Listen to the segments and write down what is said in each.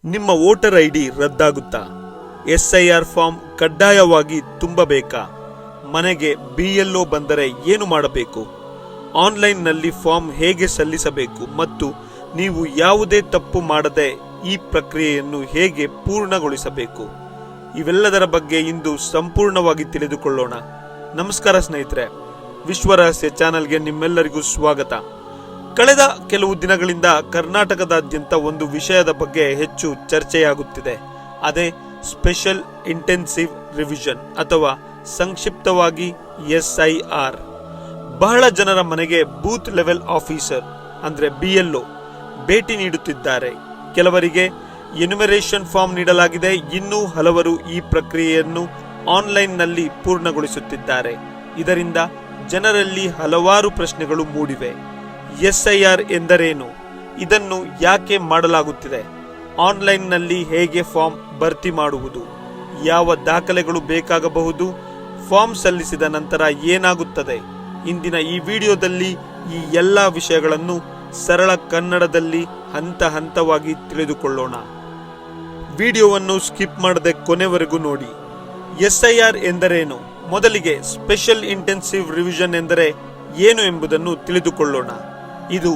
ನಿಮ್ಮ voter ID ರದ್ದಾಗುತ್ತಾ? SIR form ಕಡ್ಡಾಯವಾಗಿ ತುಂಬಬೇಕಾ? ಮನೆಗೆ BLO ಬಂದರೆ ಏನು ಮಾಡಬೇಕು? ಆನ್ಲೈನ್ನಲ್ಲಿ ಫಾರ್ಮ್ ಹೇಗೆ ಸಲ್ಲಿಸಬೇಕು ಮತ್ತು ನೀವು ಯಾವುದೇ ತಪ್ಪು ಮಾಡದೆ ಈ ಪ್ರಕ್ರಿಯೆಯನ್ನು ಹೇಗೆ ಪೂರ್ಣಗೊಳಿಸಬೇಕು? ಇವೆಲ್ಲದರ ಬಗ್ಗೆ ಇಂದು ಸಂಪೂರ್ಣವಾಗಿ ತಿಳಿದುಕೊಳ್ಳೋಣ. ನಮಸ್ಕಾರ ಸ್ನೇಹಿತರೆ, ವಿಶ್ವರಹಸ್ಯ ಚಾನೆಲ್ಗೆ ನಿಮ್ಮೆಲ್ಲರಿಗೂ ಸ್ವಾಗತ. ಕಳೆದ ಕೆಲವು ದಿನಗಳಿಂದ ಕರ್ನಾಟಕದಾದ್ಯಂತ ಒಂದು ವಿಷಯದ ಬಗ್ಗೆ ಹೆಚ್ಚು ಚರ್ಚೆಯಾಗುತ್ತಿದೆ. ಅದೇ ಸ್ಪೆಷಲ್ ಇಂಟೆನ್ಸಿವ್ ರಿವಿಷನ್ ಅಥವಾ ಸಂಕ್ಷಿಪ್ತವಾಗಿ SIR. ಬಹಳ ಜನರ ಮನೆಗೆ ಬೂತ್ ಲೆವೆಲ್ ಆಫೀಸರ್ ಅಂದ್ರೆ BLO ಭೇಟಿ ನೀಡುತ್ತಿದ್ದಾರೆ. ಕೆಲವರಿಗೆ ಎನ್ಯುಮರೇಷನ್ ಫಾರ್ಮ್ ನೀಡಲಾಗಿದೆ. ಇನ್ನೂ ಹಲವರು ಈ ಪ್ರಕ್ರಿಯೆಯನ್ನು ಆನ್ಲೈನ್ನಲ್ಲಿ ಪೂರ್ಣಗೊಳಿಸುತ್ತಿದ್ದಾರೆ. ಇದರಿಂದ ಜನರಲ್ಲಿ ಹಲವಾರು ಪ್ರಶ್ನೆಗಳು ಮೂಡಿವೆ. SIR ಎಂದರೇನು? ಇದನ್ನು ಯಾಕೆ ಮಾಡಲಾಗುತ್ತಿದೆ? ಆನ್ಲೈನ್ನಲ್ಲಿ ಹೇಗೆ ಫಾರ್ಮ್ ಭರ್ತಿ ಮಾಡುವುದು? ಯಾವ ದಾಖಲೆಗಳು ಬೇಕಾಗಬಹುದು? ಫಾರ್ಮ್ ಸಲ್ಲಿಸಿದ ನಂತರ ಏನಾಗುತ್ತದೆ? ಇಂದಿನ ಈ ವಿಡಿಯೋದಲ್ಲಿ ಈ ಎಲ್ಲ ವಿಷಯಗಳನ್ನು ಸರಳ ಕನ್ನಡದಲ್ಲಿ ಹಂತ ಹಂತವಾಗಿ ತಿಳಿದುಕೊಳ್ಳೋಣ. ವಿಡಿಯೋವನ್ನು ಸ್ಕಿಪ್ ಮಾಡದೆ ಕೊನೆವರೆಗೂ ನೋಡಿ. SIR ಎಂದರೇನು? ಮೊದಲಿಗೆ ಸ್ಪೆಷಲ್ ಇಂಟೆನ್ಸಿವ್ ರಿವಿಷನ್ ಎಂದರೆ ಏನು ಎಂಬುದನ್ನು ತಿಳಿದುಕೊಳ್ಳೋಣ. ಇದು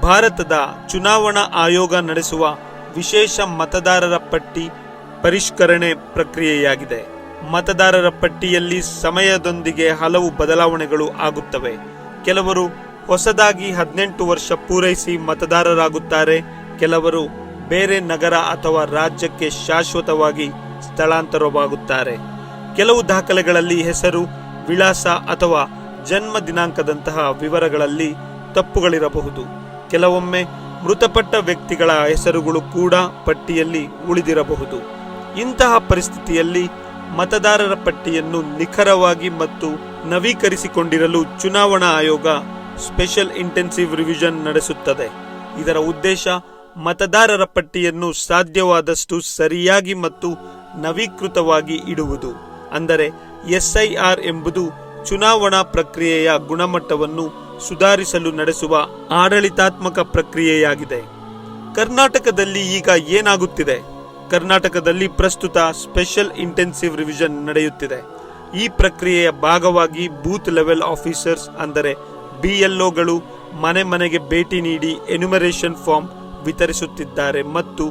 ಭಾರತದ ಚುನಾವಣಾ ಆಯೋಗ ನಡೆಸುವ ವಿಶೇಷ ಮತದಾರರ ಪಟ್ಟಿ ಪರಿಷ್ಕರಣೆ ಪ್ರಕ್ರಿಯೆಯಾಗಿದೆ. ಮತದಾರರ ಪಟ್ಟಿಯಲ್ಲಿ ಸಮಯದೊಂದಿಗೆ ಹಲವು ಬದಲಾವಣೆಗಳು ಆಗುತ್ತವೆ. ಕೆಲವರು ಹೊಸದಾಗಿ 18 ವರ್ಷ ಪೂರೈಸಿ ಮತದಾರರಾಗುತ್ತಾರೆ. ಕೆಲವರು ಬೇರೆ ನಗರ ಅಥವಾ ರಾಜ್ಯಕ್ಕೆ ಶಾಶ್ವತವಾಗಿ ಸ್ಥಳಾಂತರವಾಗುತ್ತಾರೆ. ಕೆಲವು ದಾಖಲೆಗಳಲ್ಲಿ ಹೆಸರು, ವಿಳಾಸ ಅಥವಾ ಜನ್ಮ ದಿನಾಂಕದಂತಹ ವಿವರಗಳಲ್ಲಿ ತಪ್ಪುಗಳಿರಬಹುದು. ಕೆಲವೊಮ್ಮೆ ಮೃತಪಟ್ಟ ವ್ಯಕ್ತಿಗಳ ಹೆಸರುಗಳು ಕೂಡ ಪಟ್ಟಿಯಲ್ಲಿ ಉಳಿದಿರಬಹುದು. ಇಂತಹ ಪರಿಸ್ಥಿತಿಯಲ್ಲಿ ಮತದಾರರ ಪಟ್ಟಿಯನ್ನು ನಿಖರವಾಗಿ ಮತ್ತು ನವೀಕರಿಸಿಕೊಂಡಿರಲು ಚುನಾವಣಾ ಆಯೋಗ ಸ್ಪೆಷಲ್ ಇಂಟೆನ್ಸಿವ್ ರಿವಿಷನ್ ನಡೆಸುತ್ತದೆ. ಇದರ ಉದ್ದೇಶ ಮತದಾರರ ಪಟ್ಟಿಯನ್ನು ಸಾಧ್ಯವಾದಷ್ಟು ಸರಿಯಾಗಿ ಮತ್ತು ನವೀಕೃತವಾಗಿ ಇಡುವುದು. ಅಂದರೆ SIR ಎಂಬುದು ಚುನಾವಣಾ ಪ್ರಕ್ರಿಯೆಯ ಗುಣಮಟ್ಟವನ್ನು ಸುಧಾರಿಸಲು ನಡೆಸುವ ಆಡಳಿತಾತ್ಮಕ ಪ್ರಕ್ರಿಯೆಯಾಗಿದೆ. ಕರ್ನಾಟಕದಲ್ಲಿ ಈಗ ಏನಾಗುತ್ತಿದೆ? ಕರ್ನಾಟಕದಲ್ಲಿ ಪ್ರಸ್ತುತ ಸ್ಪೆಷಲ್ ಇಂಟೆನ್ಸಿವ್ ರಿವಿಷನ್ ನಡೆಯುತ್ತಿದೆ. ಈ ಪ್ರಕ್ರಿಯೆಯ ಭಾಗವಾಗಿ ಬೂತ್ ಲೆವೆಲ್ ಆಫೀಸರ್ಸ್ ಅಂದರೆ BLOಗಳು ಮನೆ ಮನೆಗೆ ಭೇಟಿ ನೀಡಿ ಎನ್ಯುಮರೇಷನ್ ಫಾರ್ಮ್ ವಿತರಿಸುತ್ತಿದ್ದಾರೆ ಮತ್ತು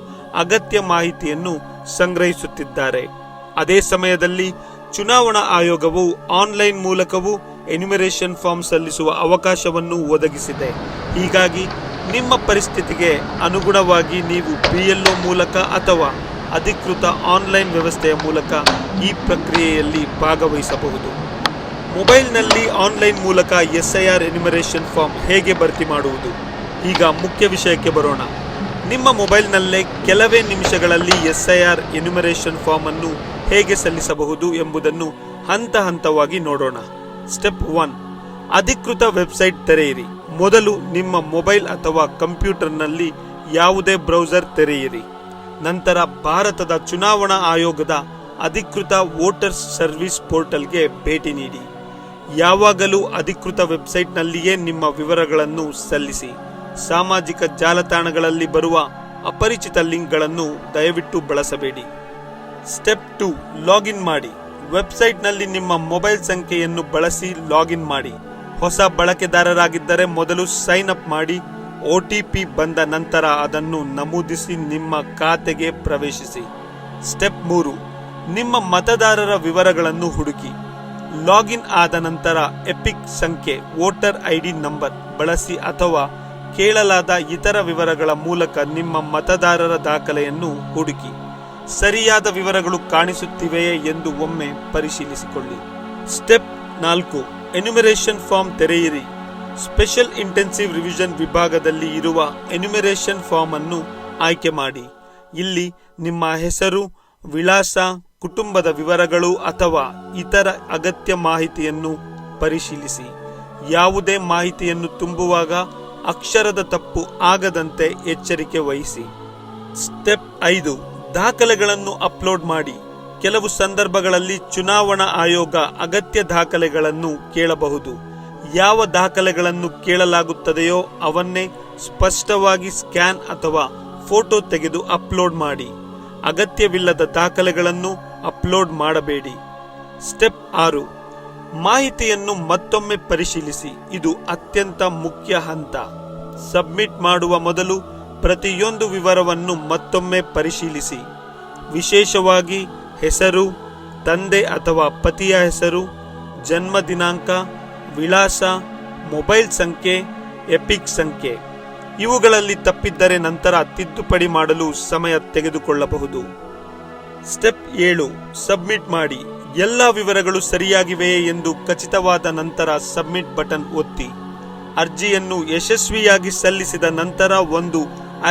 ಅಗತ್ಯ ಮಾಹಿತಿಯನ್ನು ಸಂಗ್ರಹಿಸುತ್ತಿದ್ದಾರೆ. ಅದೇ ಸಮಯದಲ್ಲಿ ಚುನಾವಣಾ ಆಯೋಗವು ಆನ್ಲೈನ್ ಮೂಲಕವೂ ಎನ್ಯುಮರೇಷನ್ ಫಾರ್ಮ್ ಸಲ್ಲಿಸುವ ಅವಕಾಶವನ್ನು ಒದಗಿಸಿದೆ. ಹೀಗಾಗಿ ನಿಮ್ಮ ಪರಿಸ್ಥಿತಿಗೆ ಅನುಗುಣವಾಗಿ ನೀವು BLO ಮೂಲಕ ಅಥವಾ ಅಧಿಕೃತ ಆನ್ಲೈನ್ ವ್ಯವಸ್ಥೆಯ ಮೂಲಕ ಈ ಪ್ರಕ್ರಿಯೆಯಲ್ಲಿ ಭಾಗವಹಿಸಬಹುದು. ಮೊಬೈಲ್ನಲ್ಲಿ ಆನ್ಲೈನ್ ಮೂಲಕ SIR ಎನ್ಯುಮರೇಷನ್ ಫಾರ್ಮ್ ಹೇಗೆ ಭರ್ತಿ ಮಾಡುವುದು? ಈಗ ಮುಖ್ಯ ವಿಷಯಕ್ಕೆ ಬರೋಣ. ನಿಮ್ಮ ಮೊಬೈಲ್ನಲ್ಲೇ ಕೆಲವೇ ನಿಮಿಷಗಳಲ್ಲಿ SIR ಎನ್ಯುಮರೇಷನ್ ಫಾರ್ಮ್ ಅನ್ನು ಹೇಗೆ ಸಲ್ಲಿಸಬಹುದು ಎಂಬುದನ್ನು ಹಂತ ಹಂತವಾಗಿ ನೋಡೋಣ. ಸ್ಟೆಪ್ 1, ಅಧಿಕೃತ ವೆಬ್ಸೈಟ್ ತೆರೆಯಿರಿ. ಮೊದಲು ನಿಮ್ಮ ಮೊಬೈಲ್ ಅಥವಾ ಕಂಪ್ಯೂಟರ್ನಲ್ಲಿ ಯಾವುದೇ ಬ್ರೌಸರ್ ತೆರೆಯಿರಿ. ನಂತರ ಭಾರತದ ಚುನಾವಣಾ ಆಯೋಗದ ಅಧಿಕೃತ ವೋಟರ್ಸ್ ಸರ್ವಿಸ್ ಪೋರ್ಟಲ್ಗೆ ಭೇಟಿ ನೀಡಿ. ಯಾವಾಗಲೂ ಅಧಿಕೃತ ವೆಬ್ಸೈಟ್ನಲ್ಲಿಯೇ ನಿಮ್ಮ ವಿವರಗಳನ್ನು ಸಲ್ಲಿಸಿ. ಸಾಮಾಜಿಕ ಜಾಲತಾಣಗಳಲ್ಲಿ ಬರುವ ಅಪರಿಚಿತ ಲಿಂಕ್ಗಳನ್ನು ದಯವಿಟ್ಟು ಬಳಸಬೇಡಿ. ಸ್ಟೆಪ್ 2, ಲಾಗಿನ್ ಮಾಡಿ. ವೆಬ್ಸೈಟ್ನಲ್ಲಿ ನಿಮ್ಮ ಮೊಬೈಲ್ ಸಂಖ್ಯೆಯನ್ನು ಬಳಸಿ ಲಾಗಿನ್ ಮಾಡಿ. ಹೊಸ ಬಳಕೆದಾರರಾಗಿದ್ದರೆ ಮೊದಲು ಸೈನ್ ಅಪ್ ಮಾಡಿ. OTP ಬಂದ ನಂತರ ಅದನ್ನು ನಮೂದಿಸಿ ನಿಮ್ಮ ಖಾತೆಗೆ ಪ್ರವೇಶಿಸಿ. ಸ್ಟೆಪ್ 3, ನಿಮ್ಮ ಮತದಾರರ ವಿವರಗಳನ್ನು ಹುಡುಕಿ. ಲಾಗಿನ್ ಆದ ನಂತರ ಎಪಿಕ್ ಸಂಖ್ಯೆ, ವೋಟರ್ ID ನಂಬರ್ ಬಳಸಿ ಅಥವಾ ಕೇಳಲಾದ ಇತರ ವಿವರಗಳ ಮೂಲಕ ನಿಮ್ಮ ಮತದಾರರ ದಾಖಲೆಯನ್ನು ಹುಡುಕಿ. ಸರಿಯಾದ ವಿವರಗಳು ಕಾಣಿಸುತ್ತಿವೆಯೇ ಎಂದು ಒಮ್ಮೆ ಪರಿಶೀಲಿಸಿಕೊಳ್ಳಿ. ಸ್ಟೆಪ್ 4, ಎನ್ಯುಮರೇಷನ್ ಫಾರ್ಮ್ ತೆರೆಯಿರಿ. ಸ್ಪೆಷಲ್ ಇಂಟೆನ್ಸಿವ್ ರಿವಿಷನ್ ವಿಭಾಗದಲ್ಲಿ ಇರುವ ಎನ್ಯುಮರೇಷನ್ ಫಾರ್ಮ್ ಅನ್ನು ಆಯ್ಕೆ ಮಾಡಿ. ಇಲ್ಲಿ ನಿಮ್ಮ ಹೆಸರು, ವಿಳಾಸ, ಕುಟುಂಬದ ವಿವರಗಳು ಅಥವಾ ಇತರ ಅಗತ್ಯ ಮಾಹಿತಿಯನ್ನು ಪರಿಶೀಲಿಸಿ. ಯಾವುದೇ ಮಾಹಿತಿಯನ್ನು ತುಂಬುವಾಗ ಅಕ್ಷರದ ತಪ್ಪು ಆಗದಂತೆ ಎಚ್ಚರಿಕೆ ವಹಿಸಿ. ಸ್ಟೆಪ್ 5, ದಾಖಲೆಗಳನ್ನು ಅಪ್ಲೋಡ್ ಮಾಡಿ. ಕೆಲವು ಸಂದರ್ಭಗಳಲ್ಲಿ ಚುನಾವಣಾ ಆಯೋಗ ಅಗತ್ಯ ದಾಖಲೆಗಳನ್ನು ಕೇಳಬಹುದು. ಯಾವ ದಾಖಲೆಗಳನ್ನು ಕೇಳಲಾಗುತ್ತದೆಯೋ ಅವನ್ನೇ ಸ್ಪಷ್ಟವಾಗಿ ಸ್ಕ್ಯಾನ್ ಅಥವಾ ಫೋಟೋ ತೆಗೆದು ಅಪ್ಲೋಡ್ ಮಾಡಿ. ಅಗತ್ಯವಿಲ್ಲದ ದಾಖಲೆಗಳನ್ನು ಅಪ್ಲೋಡ್ ಮಾಡಬೇಡಿ. ಸ್ಟೆಪ್ 6, ಮಾಹಿತಿಯನ್ನು ಮತ್ತೊಮ್ಮೆ ಪರಿಶೀಲಿಸಿ. ಇದು ಅತ್ಯಂತ ಮುಖ್ಯ ಹಂತ. ಸಬ್ಮಿಟ್ ಮಾಡುವ ಮೊದಲು ಪ್ರತಿಯೊಂದು ವಿವರವನ್ನು ಮತ್ತೊಮ್ಮೆ ಪರಿಶೀಲಿಸಿ. ವಿಶೇಷವಾಗಿ ಹೆಸರು, ತಂದೆ ಅಥವಾ ಪತಿಯ ಹೆಸರು, ಜನ್ಮ ದಿನಾಂಕ, ವಿಳಾಸ, ಮೊಬೈಲ್ ಸಂಖ್ಯೆ, ಎಪಿಕ್ ಸಂಖ್ಯೆ. ಇವುಗಳಲ್ಲಿ ತಪ್ಪಿದ್ದರೆ ನಂತರ ತಿದ್ದುಪಡಿ ಮಾಡಲು ಸಮಯ ತೆಗೆದುಕೊಳ್ಳಬಹುದು. ಸ್ಟೆಪ್ 7, ಸಬ್ಮಿಟ್ ಮಾಡಿ. ಎಲ್ಲ ವಿವರಗಳು ಸರಿಯಾಗಿವೆಯೇ ಎಂದು ಖಚಿತವಾದ ನಂತರ ಸಬ್ಮಿಟ್ ಬಟನ್ ಒತ್ತಿ. ಅರ್ಜಿಯನ್ನು ಯಶಸ್ವಿಯಾಗಿ ಸಲ್ಲಿಸಿದ ನಂತರ ಒಂದು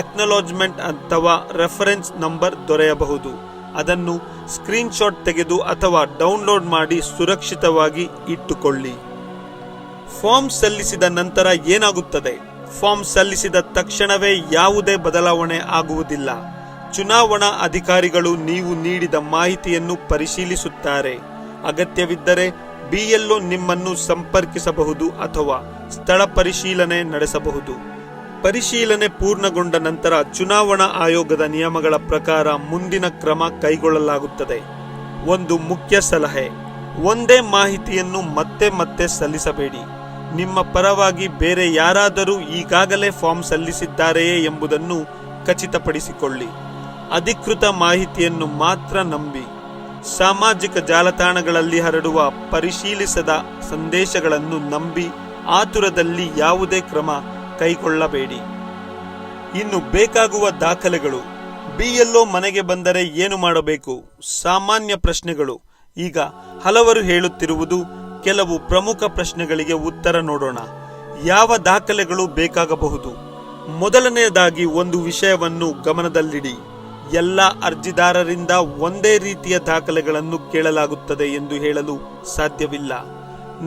ಅಕ್ನಾಲಜ್ಮೆಂಟ್ ಅಥವಾ ರೆಫರೆನ್ಸ್ ನಂಬರ್ ದೊರೆಯಬಹುದು. ಅದನ್ನು ಸ್ಕ್ರೀನ್ಶಾಟ್ ತೆಗೆದು ಅಥವಾ ಡೌನ್ಲೋಡ್ ಮಾಡಿ ಸುರಕ್ಷಿತವಾಗಿ ಇಟ್ಟುಕೊಳ್ಳಿ. ಫಾರ್ಮ್ ಸಲ್ಲಿಸಿದ ನಂತರ ಏನಾಗುತ್ತದೆ? ಫಾರ್ಮ್ ಸಲ್ಲಿಸಿದ ತಕ್ಷಣವೇ ಯಾವುದೇ ಬದಲಾವಣೆ ಆಗುವುದಿಲ್ಲ. ಚುನಾವಣಾ ಅಧಿಕಾರಿಗಳು ನೀವು ನೀಡಿದ ಮಾಹಿತಿಯನ್ನು ಪರಿಶೀಲಿಸುತ್ತಾರೆ. ಅಗತ್ಯವಿದ್ದರೆ BLO ನಿಮ್ಮನ್ನು ಸಂಪರ್ಕಿಸಬಹುದು ಅಥವಾ ಸ್ಥಳ ಪರಿಶೀಲನೆ ನಡೆಸಬಹುದು. ಪರಿಶೀಲನೆ ಪೂರ್ಣಗೊಂಡ ನಂತರ ಚುನಾವಣಾ ಆಯೋಗದ ನಿಯಮಗಳ ಪ್ರಕಾರ ಮುಂದಿನ ಕ್ರಮ ಕೈಗೊಳ್ಳಲಾಗುತ್ತದೆ. ಒಂದು ಮುಖ್ಯ ಸಲಹೆ: ಒಂದೇ ಮಾಹಿತಿಯನ್ನು ಮತ್ತೆ ಮತ್ತೆ ಸಲ್ಲಿಸಬೇಡಿ. ನಿಮ್ಮ ಪರವಾಗಿ ಬೇರೆ ಯಾರಾದರೂ ಈಗಾಗಲೇ ಫಾರ್ಮ್ ಸಲ್ಲಿಸಿದ್ದಾರೆಯೇ ಎಂಬುದನ್ನು ಖಚಿತಪಡಿಸಿಕೊಳ್ಳಿ. ಅಧಿಕೃತ ಮಾಹಿತಿಯನ್ನು ಮಾತ್ರ ನಂಬಿ. ಸಾಮಾಜಿಕ ಜಾಲತಾಣಗಳಲ್ಲಿ ಹರಡುವ ಪರಿಶೀಲಿಸದ ಸಂದೇಶಗಳನ್ನು ನಂಬಿ ಆತುರದಲ್ಲಿ ಯಾವುದೇ ಕ್ರಮ ಕೈಗೊಳ್ಳಬೇಡಿ. ಇನ್ನು ಬೇಕಾಗುವ ದಾಖಲೆಗಳು. BLO ಮನೆಗೆ ಬಂದರೆ ಏನು ಮಾಡಬೇಕು? ಸಾಮಾನ್ಯ ಪ್ರಶ್ನೆಗಳು. ಈಗ ಹಲವರು ಹೇಳುತ್ತಿರುವುದು ಕೆಲವು ಪ್ರಮುಖ ಪ್ರಶ್ನೆಗಳಿಗೆ ಉತ್ತರ ನೋಡೋಣ. ಯಾವ ದಾಖಲೆಗಳು ಬೇಕಾಗಬಹುದು? ಮೊದಲನೆಯದಾಗಿ ಒಂದು ವಿಷಯವನ್ನು ಗಮನದಲ್ಲಿಡಿ. ಎಲ್ಲ ಅರ್ಜಿದಾರರಿಂದ ಒಂದೇ ರೀತಿಯ ದಾಖಲೆಗಳನ್ನು ಕೇಳಲಾಗುತ್ತದೆ ಎಂದು ಹೇಳಲು ಸಾಧ್ಯವಿಲ್ಲ.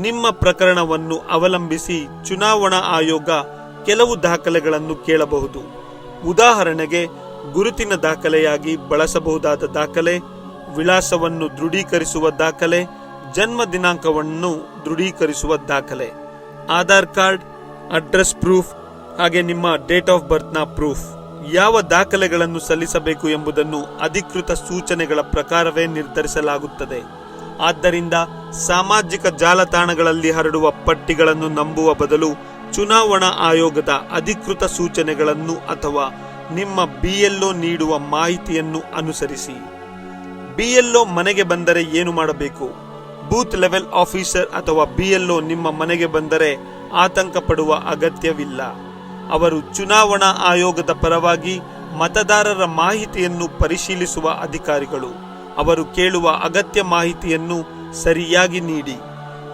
ನಿಮ್ಮ ಪ್ರಕರಣವನ್ನು ಅವಲಂಬಿಸಿ ಚುನಾವಣಾ ಆಯೋಗ ಕೆಲವು ದಾಖಲೆಗಳನ್ನು ಕೇಳಬಹುದು. ಉದಾಹರಣೆಗೆ, ಗುರುತಿನ ದಾಖಲೆಯಾಗಿ ಬಳಸಬಹುದಾದ ದಾಖಲೆ, ವಿಳಾಸವನ್ನು ದೃಢೀಕರಿಸುವ ದಾಖಲೆ, ಜನ್ಮ ದಿನಾಂಕವನ್ನು ದೃಢೀಕರಿಸುವ ದಾಖಲೆ, ಆಧಾರ್ ಕಾರ್ಡ್, ಅಡ್ರೆಸ್ ಪ್ರೂಫ್, ಹಾಗೆ ನಿಮ್ಮ ಡೇಟ್ ಆಫ್ ಬರ್ತ್ನ ಪ್ರೂಫ್. ಯಾವ ದಾಖಲೆಗಳನ್ನು ಸಲ್ಲಿಸಬೇಕು ಎಂಬುದನ್ನು ಅಧಿಕೃತ ಸೂಚನೆಗಳ ಪ್ರಕಾರವೇ ನಿರ್ಧರಿಸಲಾಗುತ್ತದೆ. ಆದ್ದರಿಂದ ಸಾಮಾಜಿಕ ಜಾಲತಾಣಗಳಲ್ಲಿ ಹರಡುವ ಪಟ್ಟಿಗಳನ್ನು ನಂಬುವ ಬದಲು ಚುನಾವಣಾ ಆಯೋಗದ ಅಧಿಕೃತ ಸೂಚನೆಗಳನ್ನು ಅಥವಾ ನಿಮ್ಮ BLO ನೀಡುವ ಮಾಹಿತಿಯನ್ನು ಅನುಸರಿಸಿ. BLO ಮನೆಗೆ ಬಂದರೆ ಏನು ಮಾಡಬೇಕು? ಬೂತ್ ಲೆವೆಲ್ ಆಫೀಸರ್ ಅಥವಾ BLO ನಿಮ್ಮ ಮನೆಗೆ ಬಂದರೆ ಆತಂಕ ಪಡುವ ಅಗತ್ಯವಿಲ್ಲ. ಅವರು ಚುನಾವಣಾ ಆಯೋಗದ ಪರವಾಗಿ ಮತದಾರರ ಮಾಹಿತಿಯನ್ನು ಪರಿಶೀಲಿಸುವ ಅಧಿಕಾರಿಗಳು. ಅವರು ಕೇಳುವ ಅಗತ್ಯ ಮಾಹಿತಿಯನ್ನು ಸರಿಯಾಗಿ ನೀಡಿ.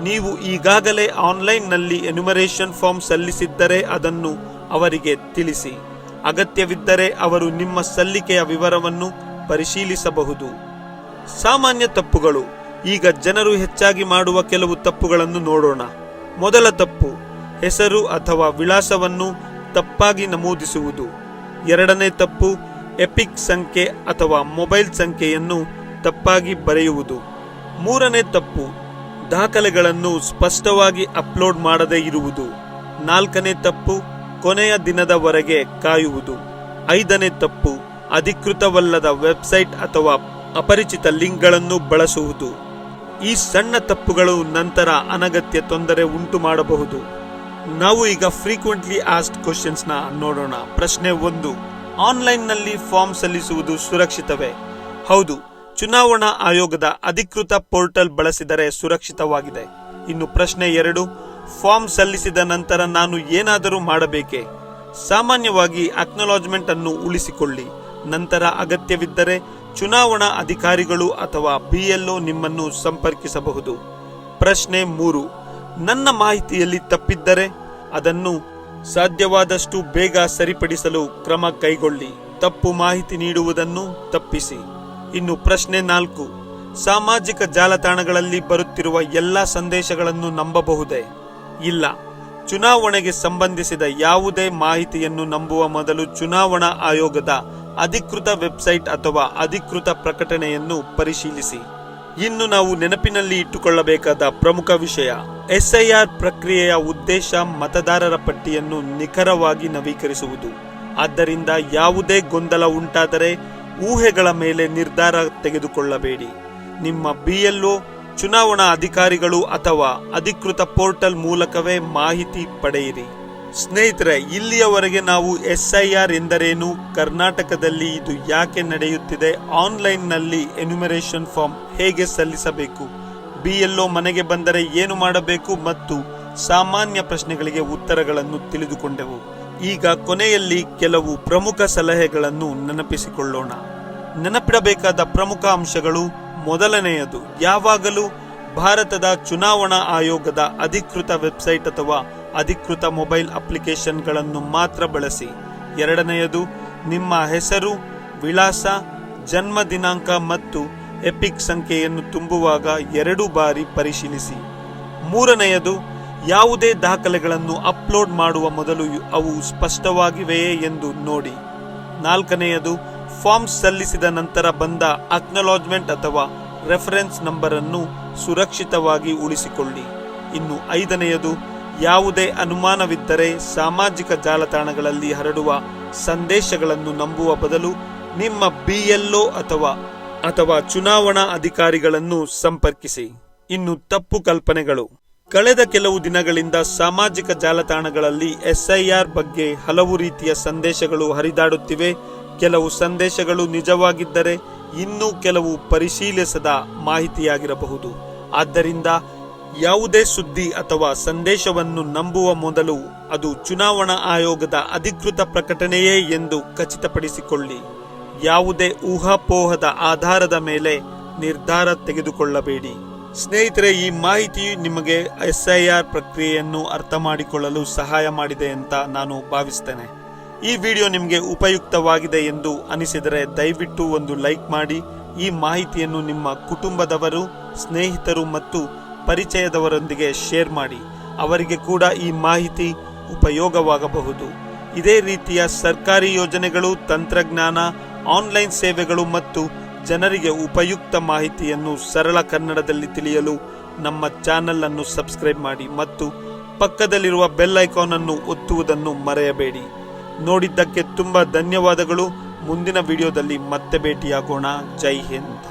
ನೀವು ಈಗಾಗಲೇ ಆನ್ಲೈನ್ನಲ್ಲಿ ಎನ್ಯುಮರೇಷನ್ ಫಾರ್ಮ್ ಸಲ್ಲಿಸಿದ್ದರೆ ಅದನ್ನು ಅವರಿಗೆ ತಿಳಿಸಿ. ಅಗತ್ಯವಿದ್ದರೆ ಅವರು ನಿಮ್ಮ ಸಲ್ಲಿಕೆಯ ವಿವರವನ್ನು ಪರಿಶೀಲಿಸಬಹುದು. ಸಾಮಾನ್ಯ ತಪ್ಪುಗಳು. ಈಗ ಜನರು ಹೆಚ್ಚಾಗಿ ಮಾಡುವ ಕೆಲವು ತಪ್ಪುಗಳನ್ನು ನೋಡೋಣ. ಮೊದಲ ತಪ್ಪು: ಹೆಸರು ಅಥವಾ ವಿಳಾಸವನ್ನು ತಪ್ಪಾಗಿ ನಮೂದಿಸುವುದು. ಎರಡನೇ ತಪ್ಪು: ಎಪಿಕ್ ಸಂಖ್ಯೆ ಅಥವಾ ಮೊಬೈಲ್ ಸಂಖ್ಯೆಯನ್ನು ತಪ್ಪಾಗಿ ಬರೆಯುವುದು. ಮೂರನೇ ತಪ್ಪು: ದಾಖಲೆಗಳನ್ನು ಸ್ಪಷ್ಟವಾಗಿ ಅಪ್ಲೋಡ್ ಮಾಡದೇ ಇರುವುದು. ನಾಲ್ಕನೇ ತಪ್ಪು: ಕೊನೆಯ ದಿನದವರೆಗೆ ಕಾಯುವುದು. ಐದನೇ ತಪ್ಪು: ಅಧಿಕೃತವಲ್ಲದ ವೆಬ್ಸೈಟ್ ಅಥವಾ ಅಪರಿಚಿತ ಲಿಂಕ್ಗಳನ್ನು ಬಳಸುವುದು. ಈ ಸಣ್ಣ ತಪ್ಪುಗಳು ನಂತರ ಅನಗತ್ಯ ತೊಂದರೆ ಉಂಟು ಮಾಡಬಹುದು. ನಾವು ಈಗ ಫ್ರೀಕ್ವೆಂಟ್ಲಿ ಆಸ್ಕ್ಡ್ ಕ್ವೆಶ್ಚನ್ಸ್ ನ ನೋಡೋಣ. ಪ್ರಶ್ನೆ 1: ಆನ್ಲೈನ್ನಲ್ಲಿ ಫಾರ್ಮ್ ಸಲ್ಲಿಸುವುದು ಸುರಕ್ಷಿತವೇ? ಹೌದು, ಚುನಾವಣಾ ಆಯೋಗದ ಅಧಿಕೃತ ಪೋರ್ಟಲ್ ಬಳಸಿದರೆ ಸುರಕ್ಷಿತವಾಗಿದೆ. ಇನ್ನು ಪ್ರಶ್ನೆ 2: ಫಾರ್ಮ್ ಸಲ್ಲಿಸಿದ ನಂತರ ನಾನು ಏನಾದರೂ ಮಾಡಬೇಕೇ? ಸಾಮಾನ್ಯವಾಗಿ ಅಕ್ನಾಲಜ್ಮೆಂಟ್ ಅನ್ನು ಉಳಿಸಿಕೊಳ್ಳಿ. ನಂತರ ಅಗತ್ಯವಿದ್ದರೆ ಚುನಾವಣಾ ಅಧಿಕಾರಿಗಳು ಅಥವಾ BLO ನಿಮ್ಮನ್ನು ಸಂಪರ್ಕಿಸಬಹುದು. ಪ್ರಶ್ನೆ 3: ನನ್ನ ಮಾಹಿತಿಯಲ್ಲಿ ತಪ್ಪಿದ್ದರೆ ಅದನ್ನು ಸಾಧ್ಯವಾದಷ್ಟು ಬೇಗ ಸರಿಪಡಿಸಲು ಕ್ರಮ ಕೈಗೊಳ್ಳಿ. ತಪ್ಪು ಮಾಹಿತಿ ನೀಡುವುದನ್ನು ತಪ್ಪಿಸಿ. ಇನ್ನು ಪ್ರಶ್ನೆ 4: ಸಾಮಾಜಿಕ ಜಾಲತಾಣಗಳಲ್ಲಿ ಬರುತ್ತಿರುವ ಎಲ್ಲ ಸಂದೇಶಗಳನ್ನು ನಂಬಬಹುದೇ? ಇಲ್ಲ. ಚುನಾವಣೆಗೆ ಸಂಬಂಧಿಸಿದ ಯಾವುದೇ ಮಾಹಿತಿಯನ್ನು ನಂಬುವ ಮೊದಲು ಚುನಾವಣಾ ಆಯೋಗದ ಅಧಿಕೃತ ವೆಬ್ಸೈಟ್ ಅಥವಾ ಅಧಿಕೃತ ಪ್ರಕಟಣೆಯನ್ನು ಪರಿಶೀಲಿಸಿ. ಇನ್ನು ನಾವು ನೆನಪಿನಲ್ಲಿ ಇಟ್ಟುಕೊಳ್ಳಬೇಕಾದ ಪ್ರಮುಖ ವಿಷಯ: SIR ಪ್ರಕ್ರಿಯೆಯ ಉದ್ದೇಶ ಮತದಾರರ ಪಟ್ಟಿಯನ್ನು ನಿಖರವಾಗಿ ನವೀಕರಿಸುವುದು. ಆದ್ದರಿಂದ ಯಾವುದೇ ಗೊಂದಲ ಉಂಟಾದರೆ ಊಹೆಗಳ ಮೇಲೆ ನಿರ್ಧಾರ ತೆಗೆದುಕೊಳ್ಳಬೇಡಿ. ನಿಮ್ಮ BLO, ಚುನಾವಣಾ ಅಧಿಕಾರಿಗಳು ಅಥವಾ ಅಧಿಕೃತ ಪೋರ್ಟಲ್ ಮೂಲಕವೇ ಮಾಹಿತಿ ಪಡೆಯಿರಿ. ಸ್ನೇಹಿತರೆ, ಇಲ್ಲಿಯವರೆಗೆ ನಾವು SIR ಎಂದರೇನು, ಕರ್ನಾಟಕದಲ್ಲಿ ಇದು ಯಾಕೆ ನಡೆಯುತ್ತಿದೆ, ಆನ್ಲೈನ್ನಲ್ಲಿ ಎನ್ಯುಮರೇಷನ್ ಫಾರ್ಮ್ ಹೇಗೆ ಸಲ್ಲಿಸಬೇಕು, BLO ಮನೆಗೆ ಬಂದರೆ ಏನು ಮಾಡಬೇಕು ಮತ್ತು ಸಾಮಾನ್ಯ ಪ್ರಶ್ನೆಗಳಿಗೆ ಉತ್ತರಗಳನ್ನು ತಿಳಿದುಕೊಂಡೆವು. ಈಗ ಕೊನೆಯಲ್ಲಿ ಕೆಲವು ಪ್ರಮುಖ ಸಲಹೆಗಳನ್ನು ನೆನಪಿಸಿಕೊಳ್ಳೋಣ. ನೆನಪಿಡಬೇಕಾದ ಪ್ರಮುಖ ಅಂಶಗಳು: ಮೊದಲನೆಯದು, ಯಾವಾಗಲೂ ಭಾರತದ ಚುನಾವಣಾ ಆಯೋಗದ ಅಧಿಕೃತ ವೆಬ್ಸೈಟ್ ಅಥವಾ ಅಧಿಕೃತ ಮೊಬೈಲ್ ಅಪ್ಲಿಕೇಶನ್ಗಳನ್ನು ಮಾತ್ರ ಬಳಸಿ. ಎರಡನೆಯದು, ನಿಮ್ಮ ಹೆಸರು, ವಿಳಾಸ, ಜನ್ಮ ದಿನಾಂಕ ಮತ್ತು ಎಪಿಕ್ ಸಂಖ್ಯೆಯನ್ನು ತುಂಬುವಾಗ 2 ಬಾರಿ ಪರಿಶೀಲಿಸಿ. ಮೂರನೆಯದು, ಯಾವುದೇ ದಾಖಲೆಗಳನ್ನು ಅಪ್ಲೋಡ್ ಮಾಡುವ ಮೊದಲು ಅವು ಸ್ಪಷ್ಟವಾಗಿವೆಯೇ ಎಂದು ನೋಡಿ. ನಾಲ್ಕನೆಯದು, ಫಾರ್ಮ್ ಸಲ್ಲಿಸಿದ ನಂತರ ಬಂದ ಅಕ್ನಾಲಜ್ಮೆಂಟ್ ಅಥವಾ ರೆಫರೆನ್ಸ್ ನಂಬರ್ ಅನ್ನು ಸುರಕ್ಷಿತವಾಗಿ ಉಳಿಸಿಕೊಳ್ಳಿ. ಇನ್ನು ಐದನೆಯದು, ಯಾವುದೇ ಅನುಮಾನವಿದ್ದರೆ ಸಾಮಾಜಿಕ ಜಾಲತಾಣಗಳಲ್ಲಿ ಹರಡುವ ಸಂದೇಶಗಳನ್ನು ನಂಬುವ ಬದಲು ನಿಮ್ಮ BLO ಅಥವಾ ಚುನಾವಣಾ ಅಧಿಕಾರಿಗಳನ್ನು ಸಂಪರ್ಕಿಸಿ. ಇನ್ನು ತಪ್ಪು ಕಲ್ಪನೆಗಳು: ಕಳೆದ ಕೆಲವು ದಿನಗಳಿಂದ ಸಾಮಾಜಿಕ ಜಾಲತಾಣಗಳಲ್ಲಿ SIR ಬಗ್ಗೆ ಹಲವು ರೀತಿಯ ಸಂದೇಶಗಳು ಹರಿದಾಡುತ್ತಿವೆ. ಕೆಲವು ಸಂದೇಶಗಳು ನಿಜವಾಗಿದ್ದರೆ ಇನ್ನೂ ಕೆಲವು ಪರಿಶೀಲಿಸದ ಮಾಹಿತಿಯಾಗಿರಬಹುದು. ಆದ್ದರಿಂದ ಯಾವುದೇ ಸುದ್ದಿ ಅಥವಾ ಸಂದೇಶವನ್ನು ನಂಬುವ ಮೊದಲು ಅದು ಚುನಾವಣಾ ಆಯೋಗದ ಅಧಿಕೃತ ಪ್ರಕಟಣೆಯೇ ಎಂದು ಖಚಿತಪಡಿಸಿಕೊಳ್ಳಿ. ಯಾವುದೇ ಊಹಾಪೋಹದ ಆಧಾರದ ಮೇಲೆ ನಿರ್ಧಾರ ತೆಗೆದುಕೊಳ್ಳಬೇಡಿ. ಸ್ನೇಹಿತರೆ, ಈ ಮಾಹಿತಿಯು ನಿಮಗೆ SIR ಪ್ರಕ್ರಿಯೆಯನ್ನು ಅರ್ಥ ಮಾಡಿಕೊಳ್ಳಲು ಸಹಾಯ ಮಾಡಿದೆ ಅಂತ ನಾನು ಭಾವಿಸ್ತೇನೆ. ಈ ವಿಡಿಯೋ ನಿಮಗೆ ಉಪಯುಕ್ತವಾಗಿದೆ ಎಂದು ಅನಿಸಿದರೆ ದಯವಿಟ್ಟು ಒಂದು ಲೈಕ್ ಮಾಡಿ. ಈ ಮಾಹಿತಿಯನ್ನು ನಿಮ್ಮ ಕುಟುಂಬದವರು, ಸ್ನೇಹಿತರು ಮತ್ತು ಪರಿಚಯದವರೊಂದಿಗೆ ಶೇರ್ ಮಾಡಿ. ಅವರಿಗೆ ಕೂಡ ಈ ಮಾಹಿತಿ ಉಪಯೋಗವಾಗಬಹುದು. ಇದೇ ರೀತಿಯ ಸರ್ಕಾರಿ ಯೋಜನೆಗಳು, ತಂತ್ರಜ್ಞಾನ, ಆನ್ಲೈನ್ ಸೇವೆಗಳು ಮತ್ತು ಜನರಿಗೆ ಉಪಯುಕ್ತ ಮಾಹಿತಿಯನ್ನು ಸರಳ ಕನ್ನಡದಲ್ಲಿ ತಿಳಿಯಲು ನಮ್ಮ ಚಾನೆಲ್ ಅನ್ನು ಸಬ್ಸ್ಕ್ರೈಬ್ ಮಾಡಿ ಮತ್ತು ಪಕ್ಕದಲ್ಲಿರುವ ಬೆಲ್ ಐಕಾನ್ ಅನ್ನು ಒತ್ತುವುದನ್ನು ಮರೆಯಬೇಡಿ. ನೋಡಿದ್ದಕ್ಕೆ ತುಂಬಾ ಧನ್ಯವಾದಗಳು. ಮುಂದಿನ ವಿಡಿಯೋದಲ್ಲಿ ಮತ್ತೆ ಭೇಟಿಯಾಗೋಣ. ಜೈ ಹಿಂದ್.